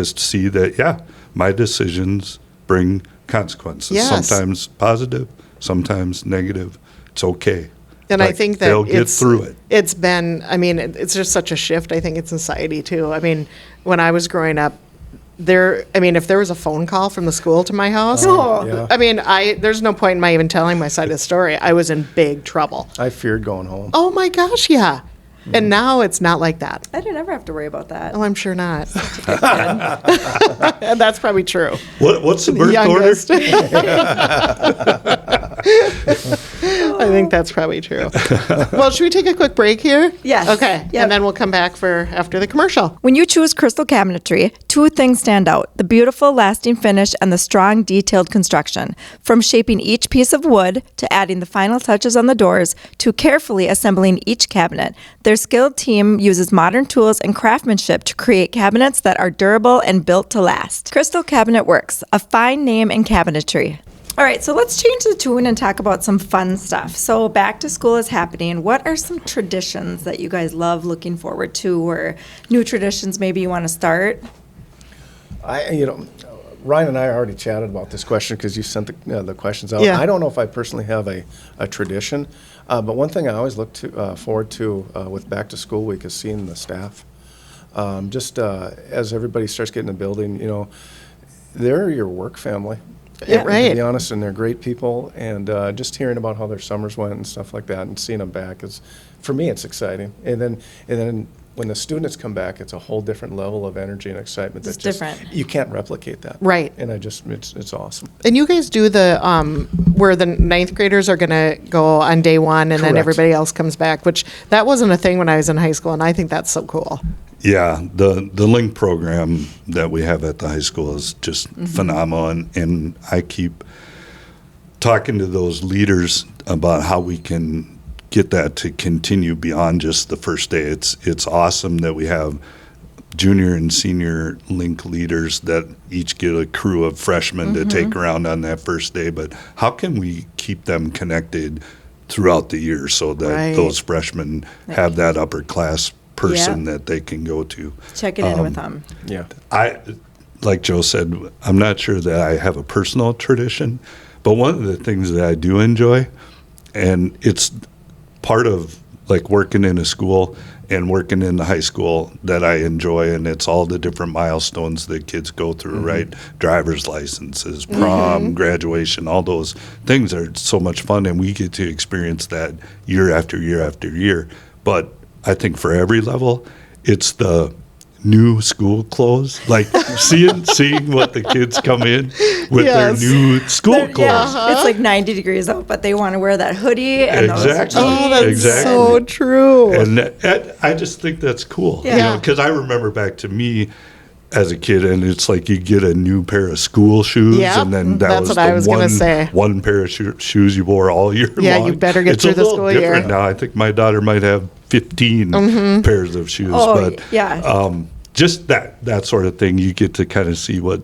see that, my decisions bring consequences. Yes. Sometimes positive, sometimes negative. It's okay. And I think that they'll get through it. It's been, I mean, it's just such a shift, I think, in society, too. I mean, when I was growing up, if there was a phone call from the school to my house, I mean, there's no point in my even telling my side of the story. I was in big trouble. I feared going home. Oh, my gosh, yeah. And now it's not like that. I didn't ever have to worry about that. Oh, I'm sure not. And that's probably true. What's the birth Youngest. order? I think that's probably true. Well, should we take a quick break here? Yes. Okay. Yep. And then we'll come back for after the commercial. When you choose Crystal Cabinetry, two things stand out: the beautiful, lasting finish and the strong, detailed construction. From shaping each piece of wood to adding the final touches on the doors to carefully assembling each cabinet, their skilled team uses modern tools and craftsmanship to create cabinets that are durable and built to last. Crystal Cabinet Works, a fine name in cabinetry. All right, so let's change the tune and talk about some fun stuff. So back to school is happening. What are some traditions that you guys love looking forward to, or new traditions maybe you want to start? Ryan and I already chatted about this question because you sent the questions out. Yeah. I don't know if I personally have a tradition, but one thing I always look forward to with back to school week is seeing the staff. As everybody starts getting in the building, they're your work family. Yeah, right. To be honest, and they're great people, and just hearing about how their summers went and stuff like that, and seeing them back for me, it's exciting. And then when the students come back, it's a whole different level of energy and excitement. It's different. You can't replicate that. Right. And it's awesome. And you guys do the where the ninth graders are going to go on day one, and then Correct. everybody else comes back, which that wasn't a thing when I was in high school, and I think that's so cool. Yeah, the LINK program that we have at the high school is just phenomenal, and I keep talking to those leaders about how we can get that to continue beyond just the first day. It's awesome that we have junior and senior LINK leaders that each get a crew of freshmen to take around on that first day, but how can we keep them connected throughout the year so that those freshmen have that upper class person that they can go to. Check it in with them. Yeah. Like Joe said, I'm not sure that I have a personal tradition, but one of the things that I do enjoy, and it's part of like working in a school and working in the high school that I enjoy, and it's all the different milestones that kids go through, right? Driver's licenses, prom, graduation, all those things are so much fun, and we get to experience that year after year after year. But I think for every level, it's the new school clothes, like seeing what the kids come in with their new school clothes. Yeah, it's like 90 degrees out, but they want to wear that hoodie and those jeans. Oh, that's so true. And I just think that's cool, because I remember back to me as a kid, and it's like you get a new pair of school shoes, and then that's what I was going to say. One pair of shoes you wore all year long. Yeah, you better get through the school year. It's a little different now. I think my daughter might have 15 pairs of shoes, just that sort of thing. You get to kind of see what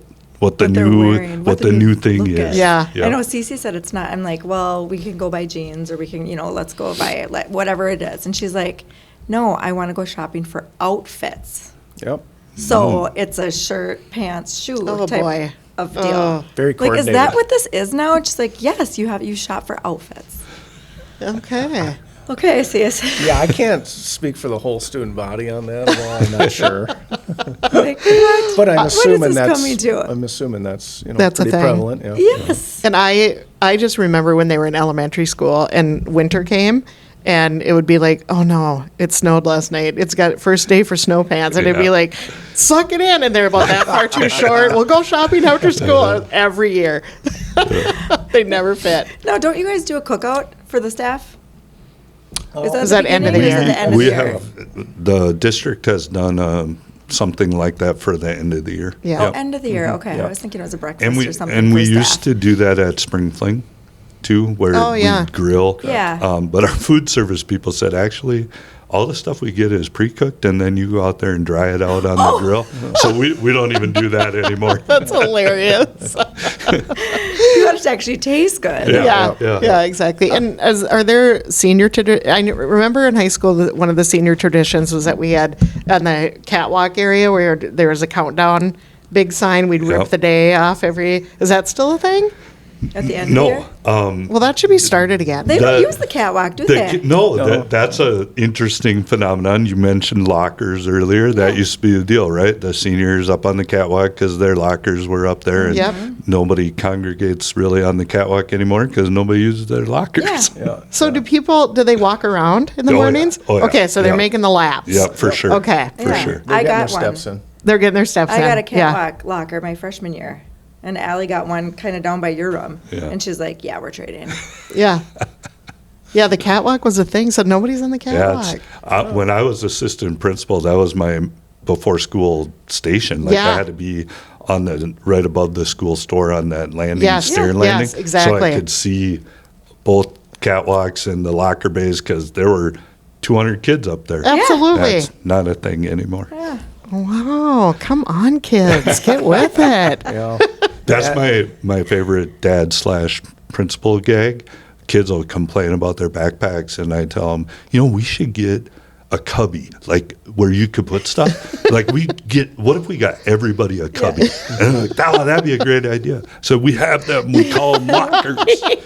the new thing is. Yeah. I know Cece said it's not. I'm like, well, we can go buy jeans, or we can, let's go buy whatever it is. And she's like, no, I want to go shopping for outfits. Yep. So it's a shirt, pants, shoe type of deal. Very coordinated. Like, is that what this is now? It's just like, yes, you shop for outfits. Okay. Okay, Cies. Yeah, I can't speak for the whole student body on that. Well, I'm not sure. Like, what? But I'm assuming that's that's pretty a thing. prevalent. Yeah. Yes. And I just remember when they were in elementary school and winter came, and it would be like, oh no, it snowed last night. It's got first day for snow pants. And it'd be like, suck it in. And they're about that far too short. We'll go shopping after school every year. They never fit. Now, don't you guys do a cookout for the staff? Is that end of the year? The district has done something like that for the end of the year. Yeah. Oh, end of the year. Okay. I was thinking it was a breakfast or something. And we for used staff. to do that at Spring Fling too, where we grill. Yeah. But our food service people said, actually, all the stuff we get is pre-cooked, and then you go out there and dry it out on the grill. So we don't even do that anymore. That's hilarious. You want it to actually taste good. Yeah, exactly. And are there senior I remember in high school that one of the senior traditions was that we had on the catwalk area where there was a countdown big sign. We'd rip the day off is that still a thing? At the end of the year? Well, that should be started again. They don't use the catwalk, do they? No, that's an interesting phenomenon. You mentioned lockers earlier. That used to be the deal, right? The seniors up on the catwalk because their lockers were up there, and nobody congregates really on the catwalk anymore because nobody uses their lockers. Yeah. So do they walk around in the mornings? Yeah. Oh, yeah. Okay, so they're making the laps. Yeah, for sure. Okay. For sure. I got their one. steps in. They're getting their steps in. I got a catwalk locker my freshman year. And Allie got one kind of down by your room. Yeah. And she's like, yeah, we're trading. Yeah. Yeah, the catwalk was a thing, so nobody's on the catwalk. When I was assistant principal, that was my before school station. I had to be on right above the school store on that stair landing. Yes, exactly. So I could see both catwalks and the locker bays because there were 200 kids up there. Absolutely. That's not a thing anymore. Yeah. Wow, come on, kids. Get with it. Yeah. That's my favorite dad/principal gag. Kids will complain about their backpacks, and I tell them, we should get a cubby, like where you could put stuff. Like what if we got everybody a cubby? And I'm like, that'd be a great idea. So we have them, we call them lockers,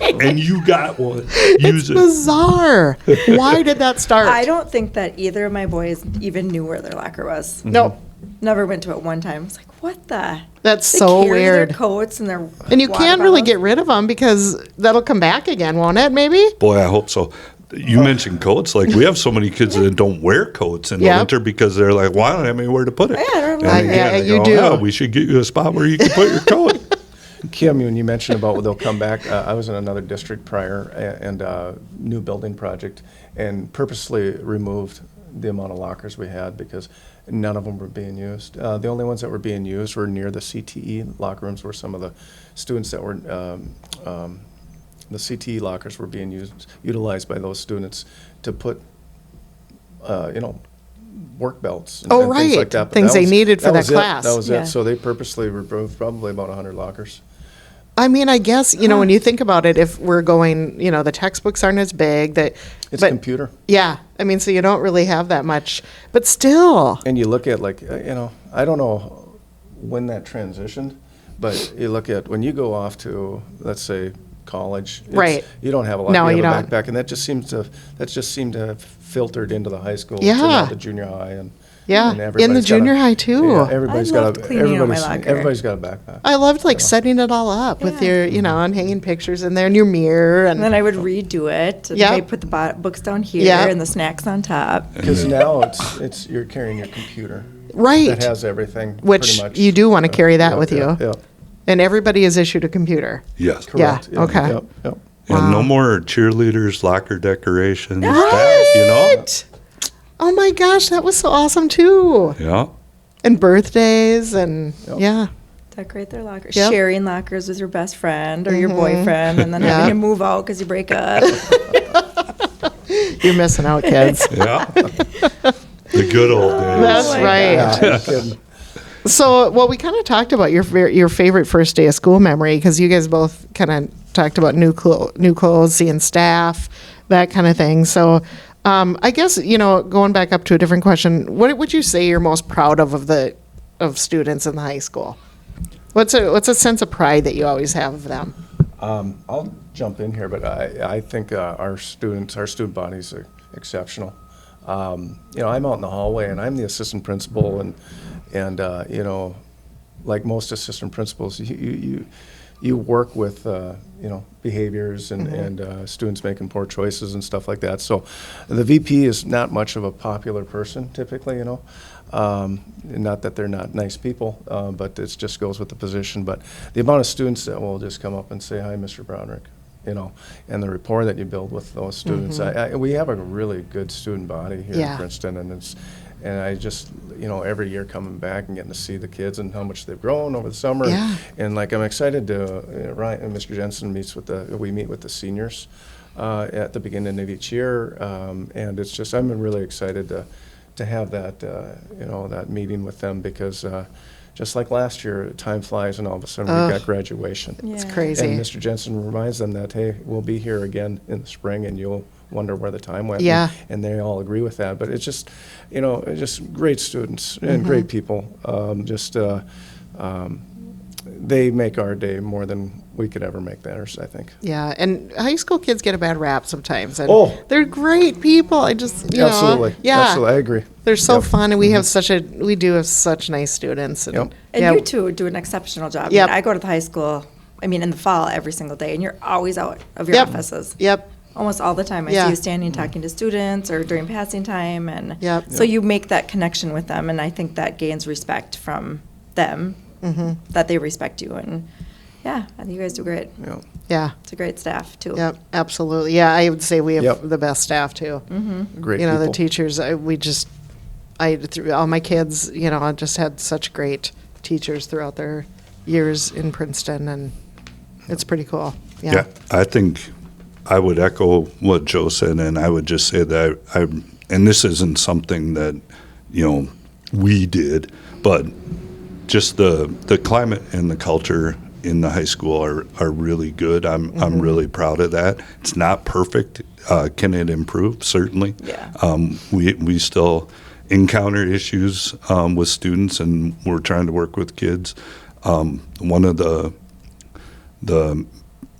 and you got one. Use it. Bizarre. Why did that start? I don't think that either of my boys even knew where their locker was. Nope. Never went to it one time. It's like, what the? That's They so carry weird. Their coats and their And you water can't really bottles. get rid of them because that'll come back again, won't it, maybe? Boy, I hope so. You mentioned coats. Like, we have so many kids that don't wear coats in the winter because they're like, well, I don't have anywhere to put it. Yeah, I don't know. And again, you do. Oh, we should get you a spot where you can put your coat. Kim, when you mentioned about they'll come back, I was in another district prior and new building project and purposely removed the amount of lockers we had because none of them were being used. The only ones that were being used were near the CTE locker rooms where some of the students that were, the CTE lockers were being utilized by those students to put, work belts and things like that. But Things they needed for that was class. That was Yeah. it. So they purposely removed probably about 100 lockers. I mean, I guess, when you think about it, if we're going, the textbooks aren't as big. It's computer. Yeah. I mean, so you don't really have that much. But still. And you look at I don't know when that transitioned, but you look at when you go off to, let's say, college. Right. You don't have a lot. No, you have a don't. backpack, and that just seemed to have filtered into the high school, Yeah. to now the junior high, and Yeah, and in the junior high, too. Yeah, everybody's I got loved cleaning out my locker. everybody's got a backpack. I loved setting it all up with your, and hanging pictures in there and your mirror. And then I would redo it. And Yep. I put the books down here Yep. and the snacks on top. Because now it's you're carrying your computer. Right. That has everything. Which pretty much. you do want to carry that with you. Yeah. And everybody is issued a computer. Yes. Correct. Yeah, okay. Yep. And no more cheerleaders, locker decorations. What? Oh my gosh, that was so awesome too. Yeah. And birthdays and yeah. Decorate their lockers. Yep. Sharing lockers with your best friend or your boyfriend and then having to move out because you break up. You're missing out, kids. Yeah. The good old days. That's my right. Yeah, you're kidding. So, we kind of talked about your favorite first day of school memory because you guys both kind of talked about new clothes, seeing staff, that kind of thing. So, I guess going back up to a different question, what would you say you're most proud of students in the high school? What's a sense of pride that you always have of them? I'll jump in here, but I think our student body is exceptional. I'm out in the hallway and I'm the assistant principal and like most assistant principals, you work with behaviors and students making poor choices and stuff like that. So the VP is not much of a popular person typically, not that they're not nice people, but it just goes with the position. But the amount of students that will just come up and say, "Hi, Mr. Broderick," and the rapport that you build with those students. We have a really good student body here in Princeton, and I just, every year coming back and getting to see the kids and how much they've grown over the summer. Yeah. And I'm excited to, Ryan and Mr. Jensen we meet with the seniors at the beginning of each year. And it's just, I'm really excited to have that, that meeting with them because, just like last year, time flies, and all of a sudden we've got graduation. Yeah. It's crazy. And Mr. Jensen reminds them that, hey, we'll be here again in the spring, and you'll wonder where the time went. Yeah. And they all agree with that. But it's just, just great students and great people. They make our day more than we could ever make theirs, I think. Yeah, and high school kids get a bad rap sometimes. And they're great people. I just, Absolutely. Yeah. Absolutely. I agree. They're so fun, and we do have such nice students. And, And you two do an exceptional job. Yep. I go to the high school, in the fall every single day, and you're always out of your offices. Yep. Almost all the time. I see you standing talking to students or during passing time. And so you make that connection with them, and I think that gains respect from them, that they respect you. And I think you guys do great. Yeah. It's a great staff, too. Yep, absolutely. Yeah, I would say we have the best staff, too. Great people. The teachers, through all my kids, I just had such great teachers throughout their years in Princeton, and it's pretty cool. Yeah, I think I would echo what Joe said, and I would just say that and this isn't something that, we did, but just the climate and the culture in the high school are really good. I'm really proud of that. It's not perfect. Can it improve? Certainly. Yeah. We still encounter issues with students, and we're trying to work with kids. One of the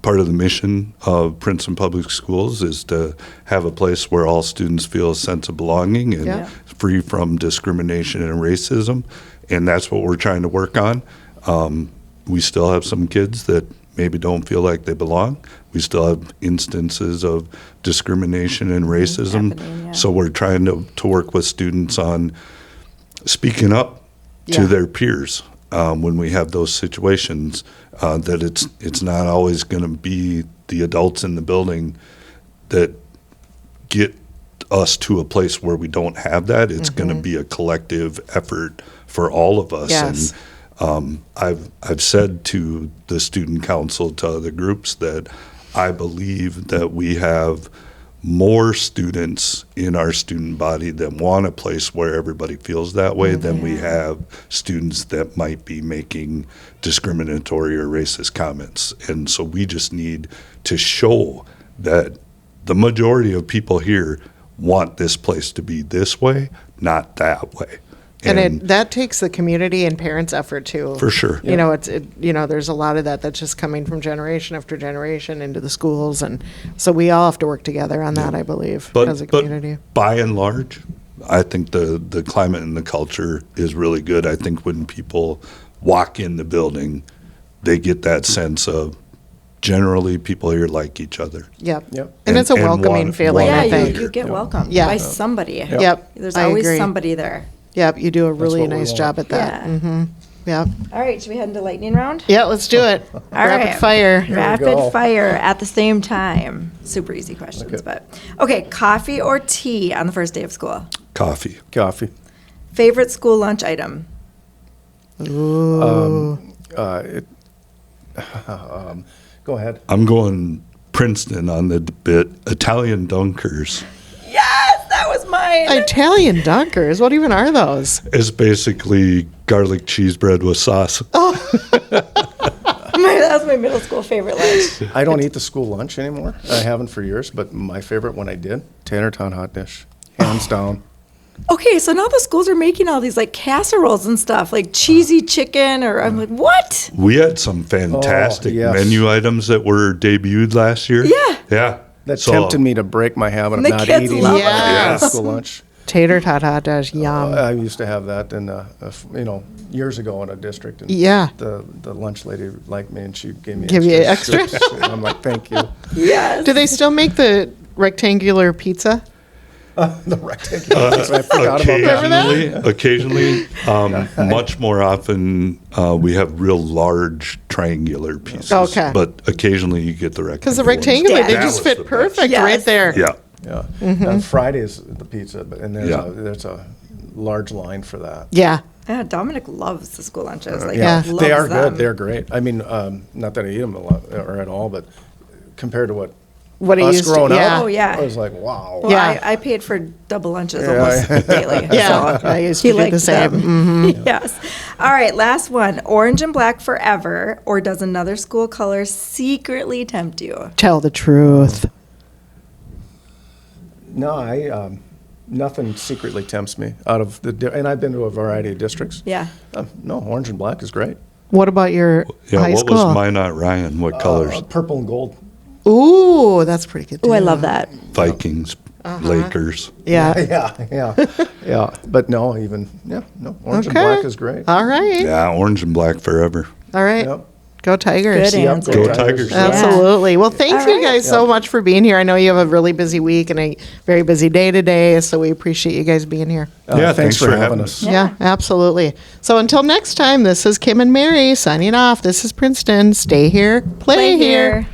part of the mission of Princeton Public Schools is to have a place where all students feel a sense of belonging and free from discrimination and racism, and that's what we're trying to work on. We still have some kids that maybe don't feel like they belong. We still have instances of discrimination and racism, so we're trying to work with students on speaking up to their peers when we have those situations, that it's not always going to be the adults in the building that get us to a place where we don't have that. It's going to be a collective effort for all of us. Yes. And I've said to the student council, to other groups, that I believe that we have more students in our student body that want a place where everybody feels that way than we have students that might be making discriminatory or racist comments. And so we just need to show that the majority of people here want this place to be this way, not that way. And that takes the community and parents' effort too. For sure. There's a lot of that's just coming from generation after generation into the schools, and so we all have to work together on that, I believe, as a community. But by and large, I think the climate and the culture is really good. I think when people walk in the building, they get that sense of generally people here like each other. Yep. And it's a welcoming feeling, I think. You get welcomed by somebody. Yep. There's I always agree. somebody there. Yep, you do a really nice job at that. Yeah. Yep. All right, should we head into lightning round? Yeah, let's do it. Rapid right. fire. Rapid fire at the same time. Super easy questions, but okay. Coffee or tea on the first day of school? Coffee. Favorite school lunch item? Ooh. Go ahead. I'm going Princeton on the bit. Italian Dunkers. Yes, that was mine. Italian Dunkers? What even are those? It's basically garlic cheese bread with sauce. That was my middle school favorite lunch. I don't eat the school lunch anymore. I haven't for years, but my favorite when I did, Tannertown hot dish, hands down. Okay, so now the schools are making all these like casseroles and stuff, like cheesy chicken, or I'm like, what? We had some fantastic menu items that were debuted last year. Yeah. That tempted me to break my habit of the not kids eating love school lunch. Tater tot hot dish, yum. I used to have that in, years ago in a district. And the lunch lady liked me, and she gave me extra. And I'm like, thank you. Yes. Do they still make the rectangular pizza? The rectangular pizza. I forgot about that. Occasionally, much more often, we have real large triangular pieces. Okay. But occasionally you get the rectangular. Because the rectangular, Yeah. they That just was fit the best. perfect Yes. right there. Yeah. Yeah. Friday's the pizza, and there's a large line for that. Yeah. Yeah, Dominic loves the school lunches. Like, Yeah. loves They are them. good. They're great. I mean, not that I eat them a lot or at all, but compared to what what it us used to. growing Yeah. up. Oh, yeah. I was like, wow. Well, Yeah. I paid for double lunches almost daily. Yeah, So I used he to do the liked same. them. Yes. All right, last one. Orange and black forever, or does another school color secretly tempt you? Tell the truth. No, nothing secretly tempts me out of and I've been to a variety of districts. Yeah. No, orange and black is great. What about your Yeah, high what school? was mine at Ryan? What colors? Purple and gold. Ooh, that's pretty good. Oh, I too. love that. Vikings, Lakers. Yeah. Yeah. But no, orange and black is great. All right. Yeah, orange and black forever. All right. Yep. Go Tigers. Good Yep, answer. Go Tigers. Yeah. Absolutely. Well, thank All you right. guys so much for being here. I know you have a really busy week and a very busy day today, so we appreciate you guys being here. Yeah, Thanks for having us. Yeah, absolutely. So until next time, this is Kim and Mary signing off. This is Princeton. Stay here, play here.